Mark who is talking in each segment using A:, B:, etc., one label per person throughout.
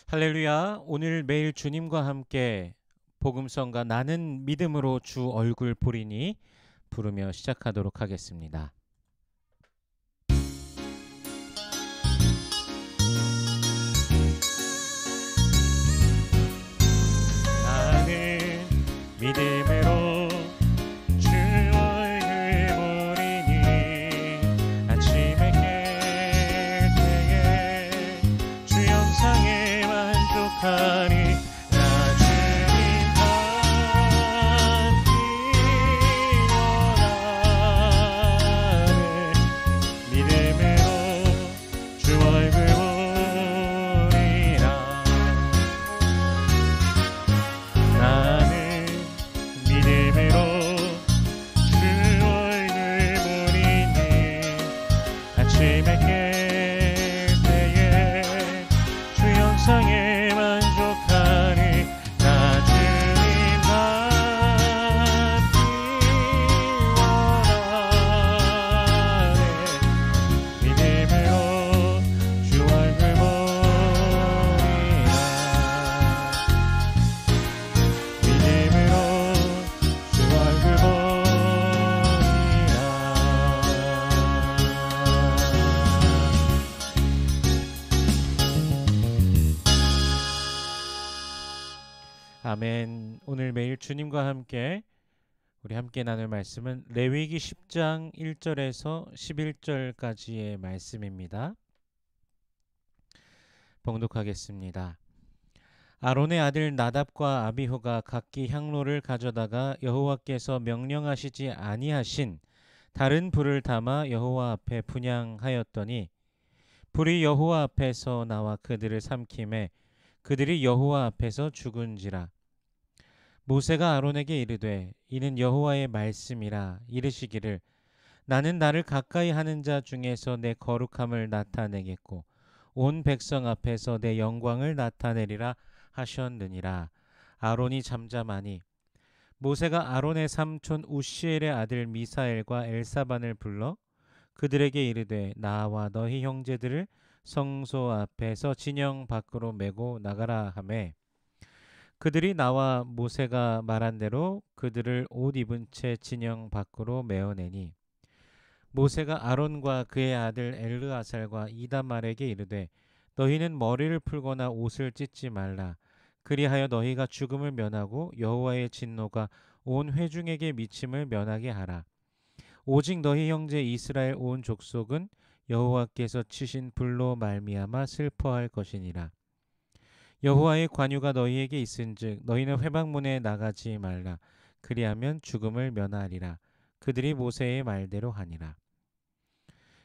A: 할렐루야. 오늘 매일 주님과 함께 복음성가 나는 믿음으로 주 얼굴 보리니 부르며 시작하도록 하겠습니다. 나는 믿음으로 주 얼굴 보리니 아침에 깰 때에 주 영상에 만족하니 나 주님 닮기 원하네. 믿음으로 주 얼굴 보리라. 나는 믿음으로 주 얼굴 보리니 아침에 깰 때에 주 영상에 만족하니 나 주님 닮기 원하네. 믿음으로 주 얼굴 보리라. 믿음으로 주 얼굴 보리라. 아멘. 오늘 매일 주님과 함께 우리 함께 나눌 말씀은 레위기 10장 1절에서 11절까지의 말씀입니다. 봉독하겠습니다. 아론의 아들 나답과 아비후가 각기 향로를 가져다가 여호와께서 명령하시지 아니하신 다른 불을 담아 여호와 앞에 분향하였더니 불이 여호와 앞에서 나와 그들을 삼키매 그들이 여호와 앞에서 죽은지라. 모세가 아론에게 이르되 이는 여호와의 말씀이라. 이르시기를 나는 나를 가까이 하는 자 중에서 내 거룩함을 나타내겠고 온 백성 앞에서 내 영광을 나타내리라 하셨느니라. 아론이 잠잠하니 모세가 아론의 삼촌 우시엘의 아들 미사엘과 엘사반을 불러 그들에게 이르되 나와 너희 형제들을 성소 앞에서 진영 밖으로 메고 나가라 하매 그들이 나와 모세가 말한 대로 그들을 옷 입은 채 진영 밖으로 메어내니 모세가 아론과 그의 아들 엘르아살과 이다말에게 이르되 너희는 머리를 풀거나 옷을 찢지 말라. 그리하여 너희가 죽음을 면하고 여호와의 진노가 온 회중에게 미침을 면하게 하라. 오직 너희 형제 이스라엘 온 족속은 여호와께서 치신 불로 말미암아 슬퍼할 것이니라. 여호와의 관유가 너희에게 있은즉 너희는 회막문에 나가지 말라. 그리하면 죽음을 면하리라. 그들이 모세의 말대로 하니라.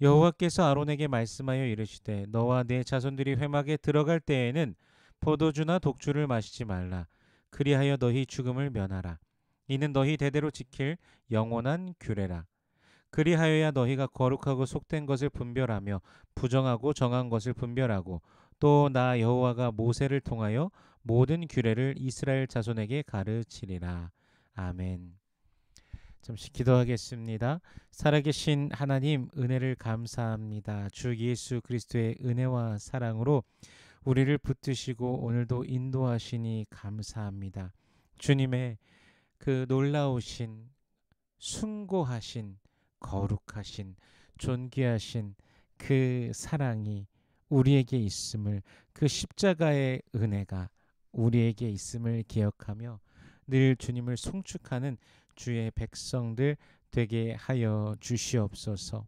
A: 여호와께서 아론에게 말씀하여 이르시되 너와 네 자손들이 회막에 들어갈 때에는 포도주나 독주를 마시지 말라. 그리하여 너희 죽음을 면하라. 이는 너희 대대로 지킬 영원한 규례라. 그리하여야 너희가 거룩하고 속된 것을 분별하며 부정하고 정한 것을 분별하고 또 나 여호와가 모세를 통하여 모든 규례를 이스라엘 자손에게 가르치리라. 아멘. 잠시 기도하겠습니다. 살아계신 하나님, 은혜를 감사합니다. 주 예수 그리스도의 은혜와 사랑으로 우리를 붙드시고 오늘도 인도하시니 감사합니다. 주님의 그 놀라우신, 숭고하신, 거룩하신, 존귀하신 그 사랑이 우리에게 있음을, 그 십자가의 은혜가 우리에게 있음을 기억하며 늘 주님을 송축하는 주의 백성들 되게 하여 주시옵소서.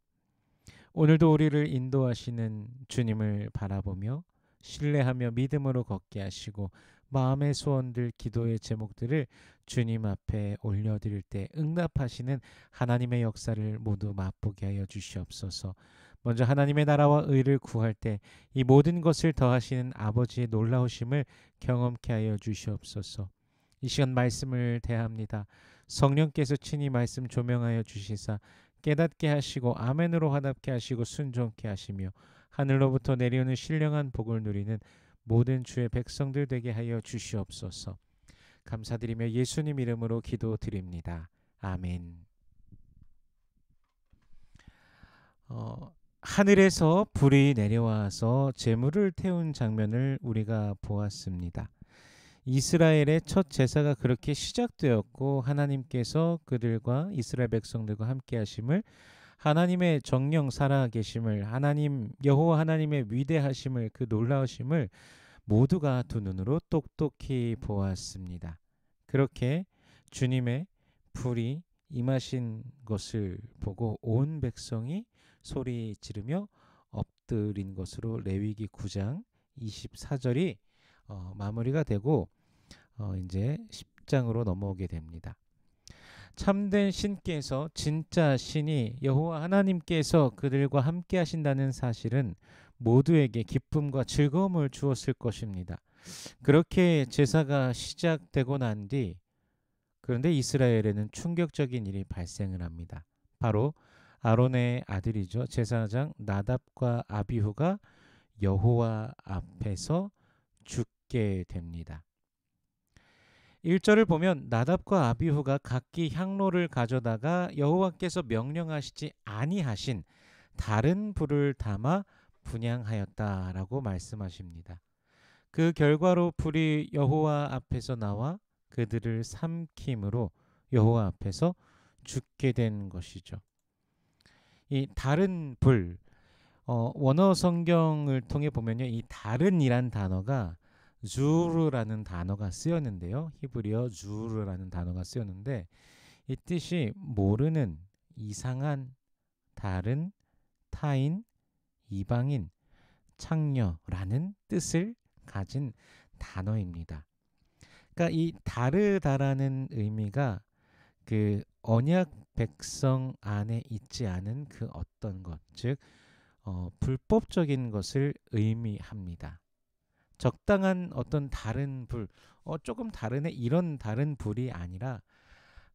A: 오늘도 우리를 인도하시는 주님을 바라보며 신뢰하며 믿음으로 걷게 하시고 마음의 소원들, 기도의 제목들을 주님 앞에 올려드릴 때 응답하시는 하나님의 역사를 모두 맛보게 하여 주시옵소서. 먼저 하나님의 나라와 의를 구할 때 이 모든 것을 더하시는 아버지의 놀라우심을 경험케 하여 주시옵소서. 이 시간 말씀을 대합니다. 성령께서 친히 말씀 조명하여 주시사 깨닫게 하시고 아멘으로 화답게 하시고 순종케 하시며 하늘로부터 내려오는 신령한 복을 누리는 모든 주의 백성들 되게 하여 주시옵소서. 감사드리며 예수님 이름으로 기도드립니다. 아멘. 하늘에서 불이 내려와서 제물을 태운 장면을 우리가 보았습니다. 이스라엘의 첫 제사가 그렇게 시작되었고 하나님께서 그들과 이스라엘 백성들과 함께 하심을, 하나님의 정령 살아계심을, 하나님 여호와 하나님의 위대하심을, 그 놀라우심을 모두가 두 눈으로 똑똑히 보았습니다. 그렇게 주님의 불이 임하신 것을 보고 온 백성이 소리 지르며 엎드린 것으로 레위기 9장 24절이 마무리가 되고 이제 10장으로 넘어오게 됩니다. 참된 신께서, 진짜 신이 여호와 하나님께서 그들과 함께 하신다는 사실은 모두에게 기쁨과 즐거움을 주었을 것입니다. 그렇게 제사가 시작되고 난 뒤, 그런데 이스라엘에는 충격적인 일이 발생을 합니다. 바로 아론의 아들이죠. 제사장 나답과 아비후가 여호와 앞에서 죽게 됩니다. 1절을 보면 나답과 아비후가 각기 향로를 가져다가 여호와께서 명령하시지 아니하신 다른 불을 담아 분향하였다라고 말씀하십니다. 그 결과로 불이 여호와 앞에서 나와 그들을 삼킴으로 여호와 앞에서 죽게 된 것이죠. 이 다른 불, 원어 성경을 통해 보면요, 이 다른이란 단어가 주르라는 단어가 쓰였는데요. 히브리어 주르라는 단어가 쓰였는데 이 뜻이 모르는, 이상한, 다른, 타인, 이방인, 창녀라는 뜻을 가진 단어입니다. 그러니까 이 다르다라는 의미가 그 언약 백성 안에 있지 않은 그 어떤 것, 즉 불법적인 것을 의미합니다. 적당한 어떤 다른 불, 조금 다르네, 이런 다른 불이 아니라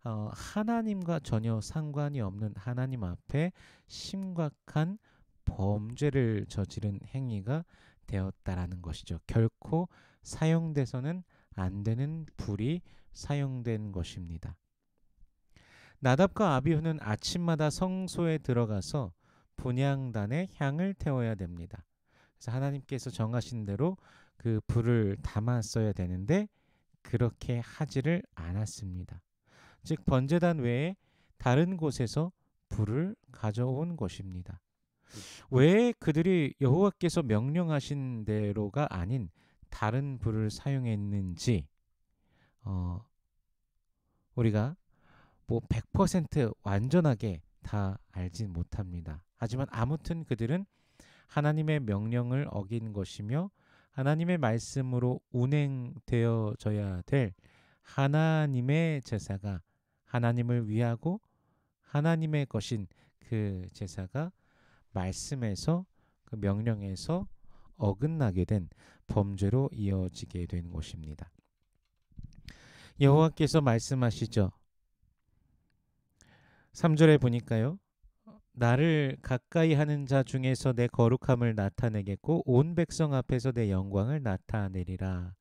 A: 하나님과 전혀 상관이 없는, 하나님 앞에 심각한 범죄를 저지른 행위가 되었다라는 것이죠. 결코 사용돼서는 안 되는 불이 사용된 것입니다. 나답과 아비후는 아침마다 성소에 들어가서 분향단에 향을 태워야 됩니다. 그래서 하나님께서 정하신 대로 그 불을 담았어야 되는데 그렇게 하지를 않았습니다. 즉 번제단 외에 다른 곳에서 불을 가져온 것입니다. 왜 그들이 여호와께서 명령하신 대로가 아닌 다른 불을 사용했는지 우리가 뭐 100% 완전하게 다 알진 못합니다. 하지만 아무튼 그들은 하나님의 명령을 어긴 것이며 하나님의 말씀으로 운행되어져야 될 하나님의 제사가, 하나님을 위하고 하나님의 것인 그 제사가 말씀에서, 그 명령에서 어긋나게 된 범죄로 이어지게 된 것입니다. 여호와께서 말씀하시죠. 3절에 보니까요. 나를 가까이 하는 자 중에서 내 거룩함을 나타내겠고 온 백성 앞에서 내 영광을 나타내리라.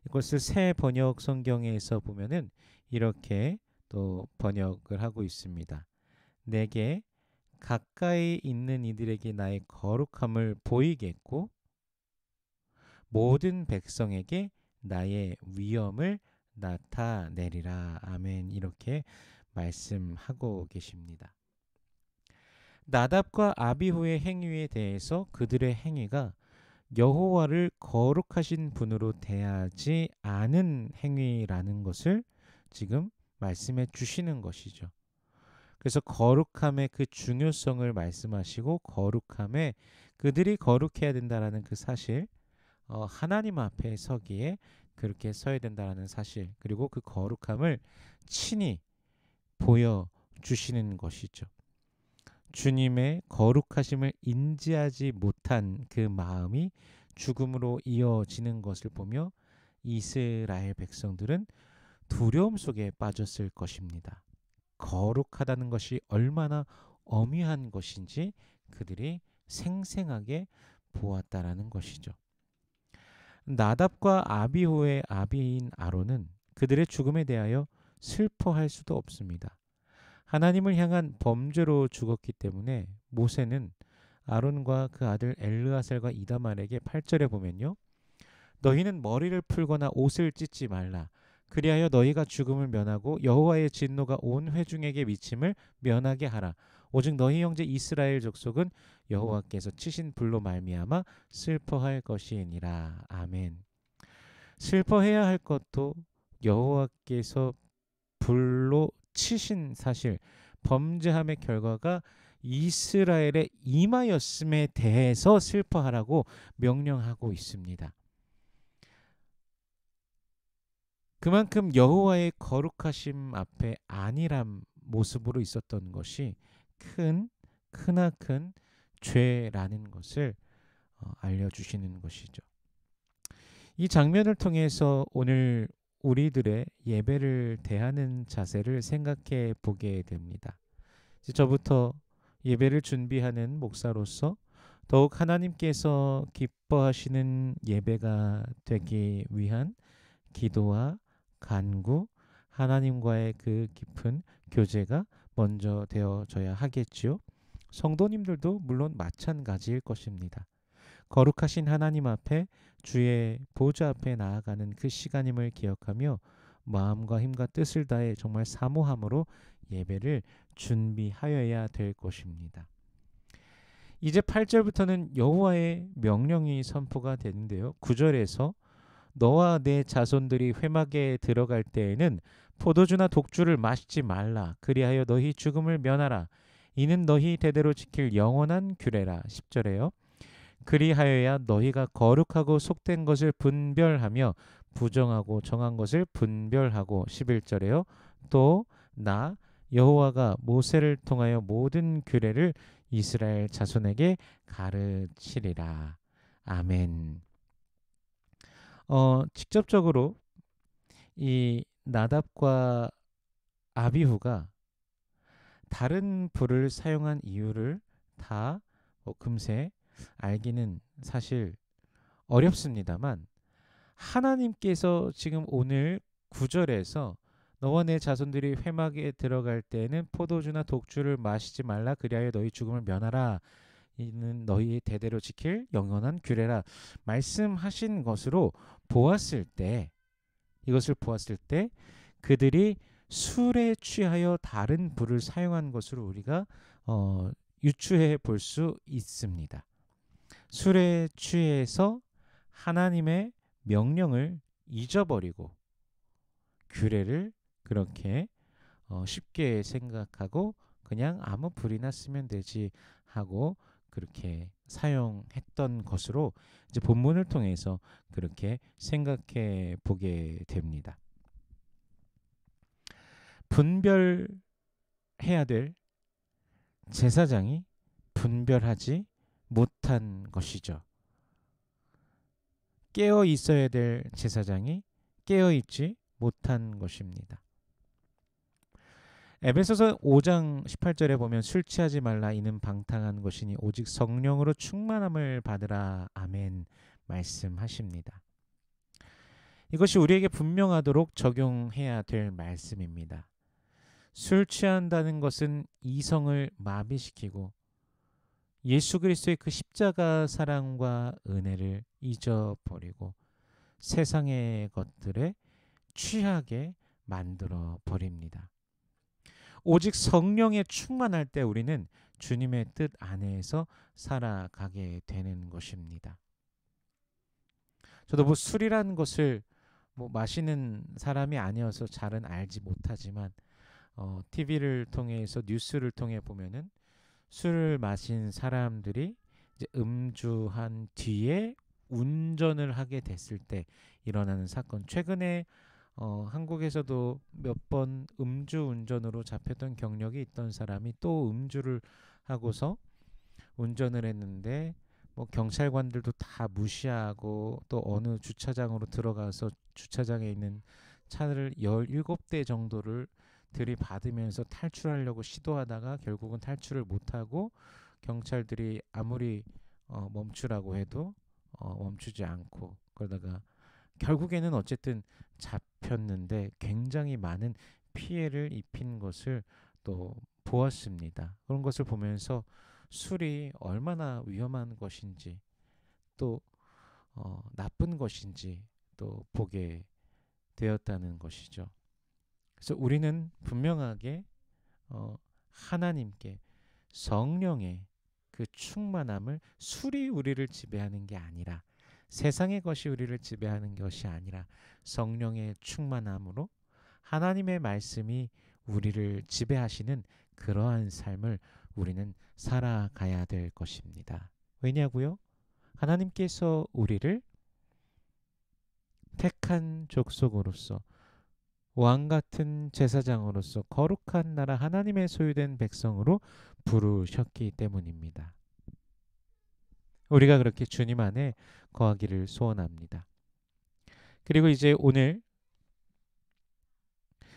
A: 이것을 새 번역 성경에서 보면은 이렇게 또 번역을 하고 있습니다. 내게 가까이 있는 이들에게 나의 거룩함을 보이겠고 모든 백성에게 나의 위엄을 나타내리라. 아멘. 이렇게 말씀하고 계십니다. 나답과 아비후의 행위에 대해서 그들의 행위가 여호와를 거룩하신 분으로 대하지 않은 행위라는 것을 지금 말씀해 주시는 것이죠. 그래서 거룩함의 그 중요성을 말씀하시고 거룩함에 그들이 거룩해야 된다라는 그 사실, 하나님 앞에 서기에 그렇게 서야 된다라는 사실, 그리고 그 거룩함을 친히 보여주시는 것이죠. 주님의 거룩하심을 인지하지 못한 그 마음이 죽음으로 이어지는 것을 보며 이스라엘 백성들은 두려움 속에 빠졌을 것입니다. 거룩하다는 것이 얼마나 엄위한 것인지 그들이 생생하게 보았다라는 것이죠. 나답과 아비후의 아비인 아론은 그들의 죽음에 대하여 슬퍼할 수도 없습니다. 하나님을 향한 범죄로 죽었기 때문에 모세는 아론과 그 아들 엘르아셀과 이다말에게 8절에 보면요. 너희는 머리를 풀거나 옷을 찢지 말라. 그리하여 너희가 죽음을 면하고 여호와의 진노가 온 회중에게 미침을 면하게 하라. 오직 너희 형제 이스라엘 족속은 여호와께서 치신 불로 말미암아 슬퍼할 것이니라. 아멘. 슬퍼해야 할 것도 여호와께서 불로 치신 사실, 범죄함의 결과가 이스라엘에 임하였음에 대해서 슬퍼하라고 명령하고 있습니다. 그만큼 여호와의 거룩하심 앞에 안일한 모습으로 있었던 것이 크나큰 죄라는 것을 알려주시는 것이죠. 이 장면을 통해서 오늘 우리들의 예배를 대하는 자세를 생각해 보게 됩니다. 이제 저부터 예배를 준비하는 목사로서 더욱 하나님께서 기뻐하시는 예배가 되기 위한 기도와 간구, 하나님과의 그 깊은 교제가 먼저 되어져야 하겠지요. 성도님들도 물론 마찬가지일 것입니다. 거룩하신 하나님 앞에 주의 보좌 앞에 나아가는 그 시간임을 기억하며 마음과 힘과 뜻을 다해 정말 사모함으로 예배를 준비하여야 될 것입니다. 이제 8절부터는 여호와의 명령이 선포가 되는데요. 9절에서 너와 내 자손들이 회막에 들어갈 때에는 포도주나 독주를 마시지 말라. 그리하여 너희 죽음을 면하라. 이는 너희 대대로 지킬 영원한 규례라. 10절에요. 그리하여야 너희가 거룩하고 속된 것을 분별하며 부정하고 정한 것을 분별하고 11절에요. 또 나 여호와가 모세를 통하여 모든 규례를 이스라엘 자손에게 가르치리라. 아멘. 직접적으로 이 나답과 아비후가 다른 불을 사용한 이유를 다 금세 알기는 사실 어렵습니다만 하나님께서 지금 오늘 9절에서 너와 내 자손들이 회막에 들어갈 때에는 포도주나 독주를 마시지 말라. 그리하여 너희 죽음을 면하라. 이는 너희 대대로 지킬 영원한 규례라. 말씀하신 것으로 보았을 때, 이것을 보았을 때 그들이 술에 취하여 다른 불을 사용한 것으로 우리가 유추해 볼 수 있습니다. 술에 취해서 하나님의 명령을 잊어버리고 규례를 그렇게 쉽게 생각하고 그냥 아무 불이나 쓰면 되지 하고 그렇게 사용했던 것으로 이제 본문을 통해서 그렇게 생각해 보게 됩니다. 분별해야 될 제사장이 분별하지 못한 것이죠. 깨어 있어야 될 제사장이 깨어 있지 못한 것입니다. 에베소서 5장 18절에 보면 술 취하지 말라 이는 방탕한 것이니 오직 성령으로 충만함을 받으라. 아멘 말씀하십니다. 이것이 우리에게 분명하도록 적용해야 될 말씀입니다. 술 취한다는 것은 이성을 마비시키고 예수 그리스도의 그 십자가 사랑과 은혜를 잊어버리고 세상의 것들에 취하게 만들어 버립니다. 오직 성령에 충만할 때 우리는 주님의 뜻 안에서 살아가게 되는 것입니다. 저도 술이라는 것을 마시는 사람이 아니어서 잘은 알지 못하지만 TV를 통해서 뉴스를 통해 보면은 술을 마신 사람들이 이제 음주한 뒤에 운전을 하게 됐을 때 일어나는 사건. 최근에 한국에서도 몇 번 음주 운전으로 잡혔던 경력이 있던 사람이 또 음주를 하고서 운전을 했는데 경찰관들도 다 무시하고 또 어느 주차장으로 들어가서 주차장에 있는 차를 17대 정도를 들이받으면서 탈출하려고 시도하다가 결국은 탈출을 못하고 경찰들이 아무리 멈추라고 해도 멈추지 않고 그러다가 결국에는 어쨌든 잡혔는데 굉장히 많은 피해를 입힌 것을 또 보았습니다. 그런 것을 보면서 술이 얼마나 위험한 것인지 또 나쁜 것인지 또 보게 되었다는 것이죠. 그래서 우리는 분명하게 하나님께 성령의 그 충만함을 술이 우리를 지배하는 게 아니라 세상의 것이 우리를 지배하는 것이 아니라 성령의 충만함으로 하나님의 말씀이 우리를 지배하시는 그러한 삶을 우리는 살아가야 될 것입니다. 왜냐고요? 하나님께서 우리를 택한 족속으로서 왕 같은 제사장으로서 거룩한 나라 하나님의 소유된 백성으로 부르셨기 때문입니다. 우리가 그렇게 주님 안에 거하기를 소원합니다. 그리고 이제 오늘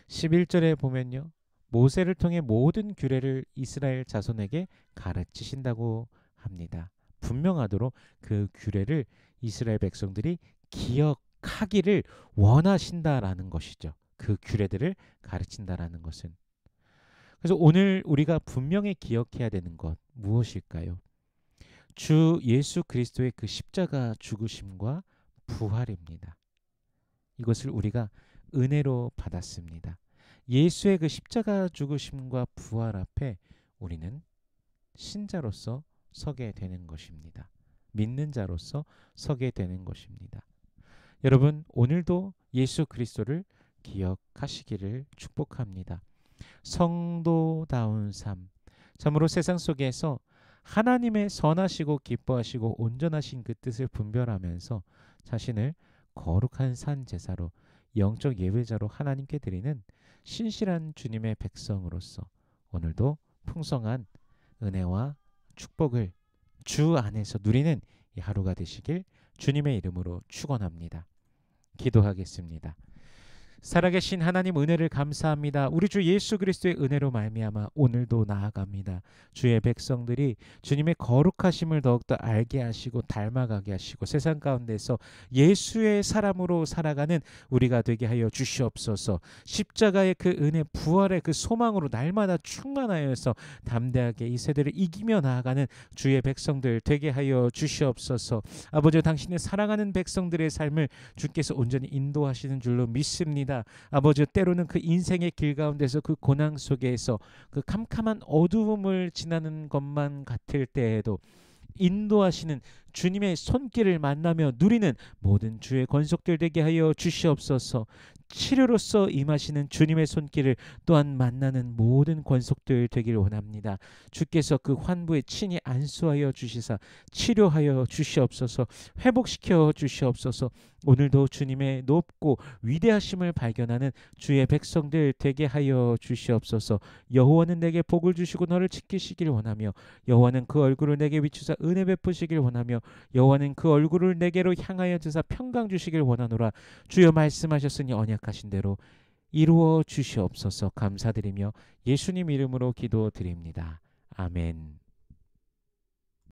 A: 11절에 보면요. 모세를 통해 모든 규례를 이스라엘 자손에게 가르치신다고 합니다. 분명하도록 그 규례를 이스라엘 백성들이 기억하기를 원하신다라는 것이죠. 그 규례들을 가르친다라는 것은. 그래서 오늘 우리가 분명히 기억해야 되는 것 무엇일까요? 주 예수 그리스도의 그 십자가 죽으심과 부활입니다. 이것을 우리가 은혜로 받았습니다. 예수의 그 십자가 죽으심과 부활 앞에 우리는 신자로서 서게 되는 것입니다. 믿는 자로서 서게 되는 것입니다. 여러분, 오늘도 예수 그리스도를 기억하시기를 축복합니다. 성도다운 삶, 참으로 세상 속에서 하나님의 선하시고 기뻐하시고 온전하신 그 뜻을 분별하면서 자신을 거룩한 산 제사로 영적 예배자로 하나님께 드리는 신실한 주님의 백성으로서 오늘도 풍성한 은혜와 축복을 주 안에서 누리는 이 하루가 되시길 주님의 이름으로 축원합니다. 기도하겠습니다. 살아계신 하나님 은혜를 감사합니다. 우리 주 예수 그리스도의 은혜로 말미암아 오늘도 나아갑니다. 주의 백성들이 주님의 거룩하심을 더욱더 알게 하시고 닮아가게 하시고 세상 가운데서 예수의 사람으로 살아가는 우리가 되게 하여 주시옵소서. 십자가의 그 은혜 부활의 그 소망으로 날마다 충만하여서 담대하게 이 세대를 이기며 나아가는 주의 백성들 되게 하여 주시옵소서. 아버지, 당신의 사랑하는 백성들의 삶을 주께서 온전히 인도하시는 줄로 믿습니다. 아버지, 때로는 그 인생의 길 가운데서 그 고난 속에서 그 캄캄한 어두움을 지나는 것만 같을 때에도 인도하시는 주님의 손길을 만나며 누리는 모든 주의 권속들 되게 하여 주시옵소서. 치료로서 임하시는 주님의 손길을 또한 만나는 모든 권속들 되길 원합니다. 주께서 그 환부에 친히 안수하여 주시사 치료하여 주시옵소서. 회복시켜 주시옵소서. 오늘도 주님의 높고 위대하심을 발견하는 주의 백성들 되게 하여 주시옵소서. 여호와는 내게 복을 주시고 너를 지키시길 원하며 여호와는 그 얼굴을 내게 비추사 은혜 베푸시길 원하며 여호와는 그 얼굴을 내게로 향하여 드사 평강 주시길 원하노라. 주여 말씀하셨으니 언약하신 대로 이루어 주시옵소서. 감사드리며 예수님 이름으로 기도드립니다. 아멘.